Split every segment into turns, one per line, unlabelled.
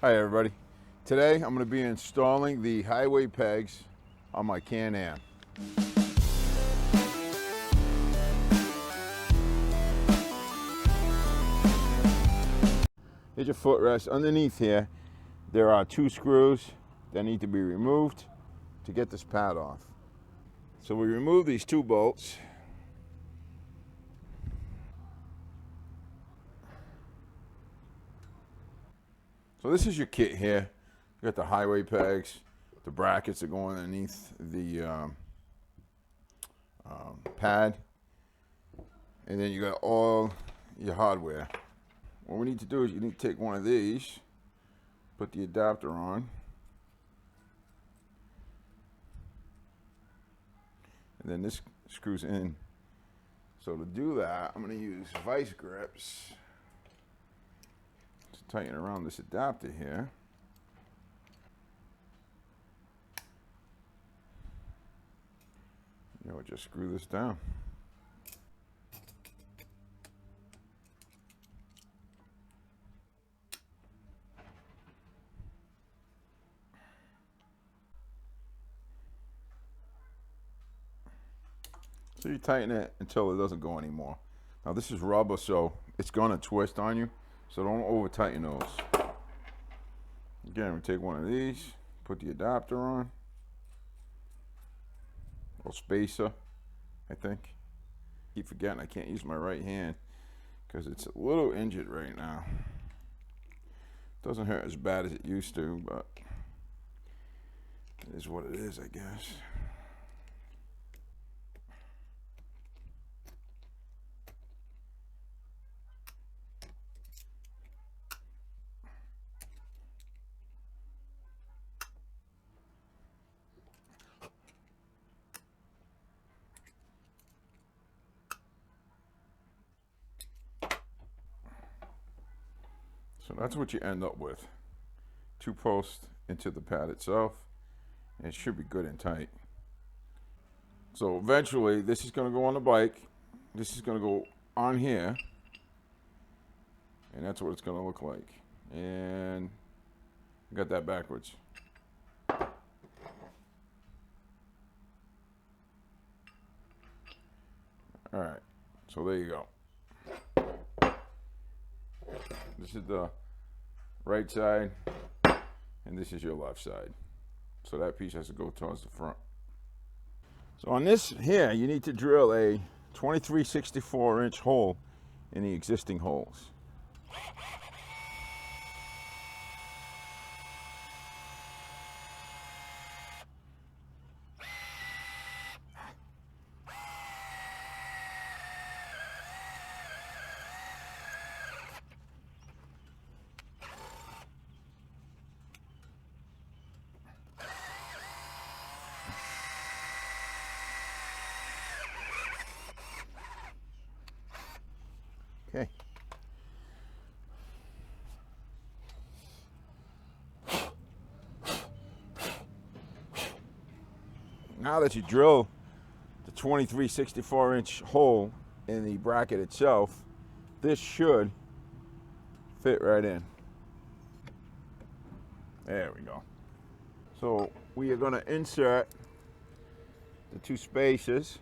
Hi everybody. Today I'm going to be installing the highway pegs on my Can-Am. Here's your footrest. Underneath here there are 2 screws that need to be removed to get this pad off. So we remove these 2 bolts. So this is your kit here. You got the highway pegs, the brackets that go underneath the pad, and then you got all your hardware. What we need to do is you need to take one of these, put the adapter on, and then this screws in. So to do that, I'm going to use vice grips to tighten around this adapter here. You know, just screw this down. So you tighten it until it doesn't go anymore. Now this is rubber, so it's gonna twist on you, so don't over tighten those. Again, we take one of these, put the adapter on, or spacer, I think. Keep forgetting I can't use my right hand because it's a little injured right now. Doesn't hurt as bad as it used to, but it is what it is, I guess. So that's what you end up with. 2 posts into the pad itself, and it should be good and tight. So eventually this is going to go on the bike, this is going to go on here, and that's what it's going to look like. And I got that backwards. Alright, so there you go. This is the right side, and this is your left side. So that piece has to go towards the front. So on this here, you need to drill a 23/64-inch hole in the existing holes. Okay. Now that you drill the 23/64-inch hole in the bracket itself, this should fit right in. There we go. So we are going to insert the 2 spacers.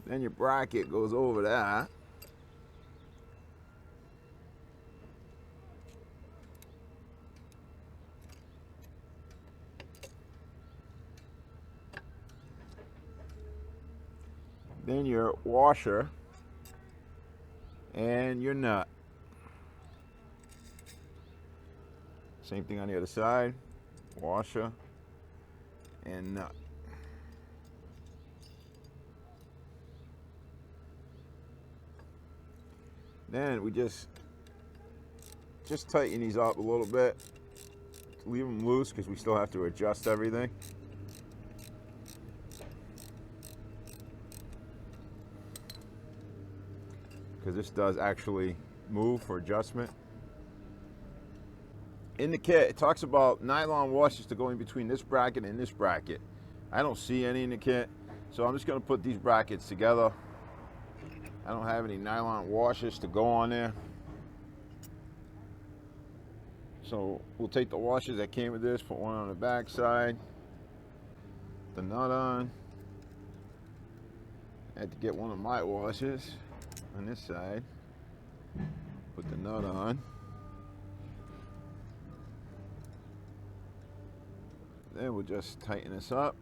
Then your bracket goes over that. Then your washer and your nut. Same thing on the other side. Washer and nut. Then we just tighten these up a little bit. Leave them loose because we still have to adjust everything. Because this does actually move for adjustment. In the kit, it talks about nylon washers to go in between this bracket and this bracket. I don't see any in the kit, so I'm just going to put these brackets together. I don't have any nylon washers to go on there. So we'll take the washers that came with this, put one on the back side, the nut on. I had to get one of my washers on this side, put the nut on. Then we'll just tighten this up.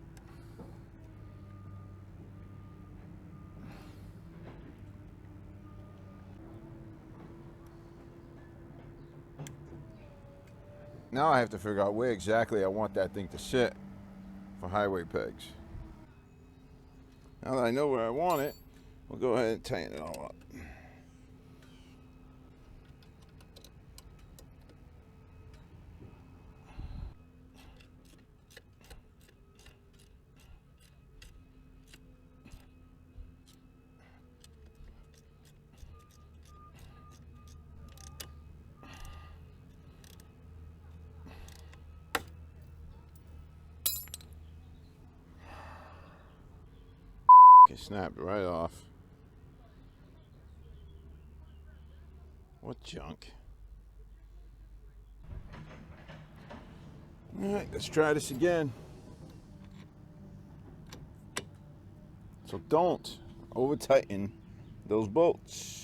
Now I have to figure out where exactly I want that thing to sit for highway pegs. Now that I know where I want it, we'll go ahead and tighten it all up. It snapped right off. What junk? All right, let's try this again. So don't over tighten those bolts.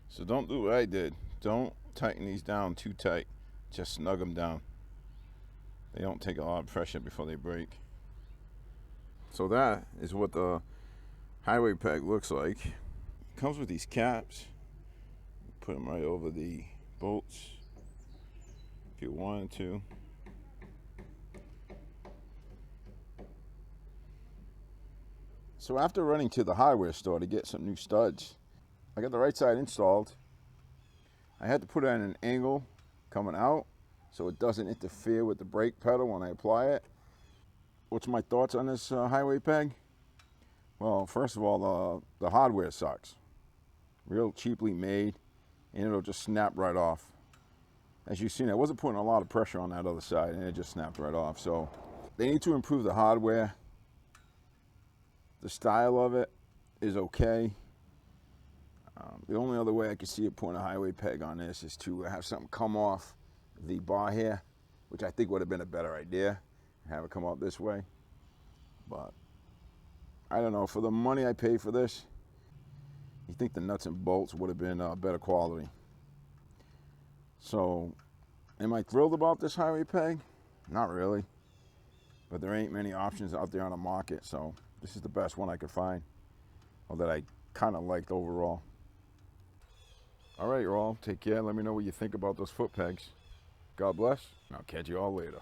So don't do what I did. Don't tighten these down too tight. Just snug them down. They don't take a lot of pressure before they break. So that is what the highway peg looks like. It comes with these caps. Put them right over the bolts if you wanted to. So after running to the hardware store to get some new studs, I got the right side installed. I had to put it at an angle coming out so it doesn't interfere with the brake pedal when I apply it. What's my thoughts on this highway peg? Well, first of all, the hardware sucks. Real cheaply made, and it'll just snap right off. As you've seen, I wasn't putting a lot of pressure on that other side, and it just snapped right off. So they need to improve the hardware. The style of it is okay. The only other way I could see it putting a highway peg on this is to have something come off the bar here, which I think would have been a better idea. Have it come out this way. But I don't know, for the money I paid for this, you think the nuts and bolts would have been better quality. So, am I thrilled about this highway peg? Not really. But there ain't many options out there on the market, so this is the best one I could find, or that I kind of liked overall. All right, you all, take care. Let me know what you think about those foot pegs. God bless, and I'll catch you all later.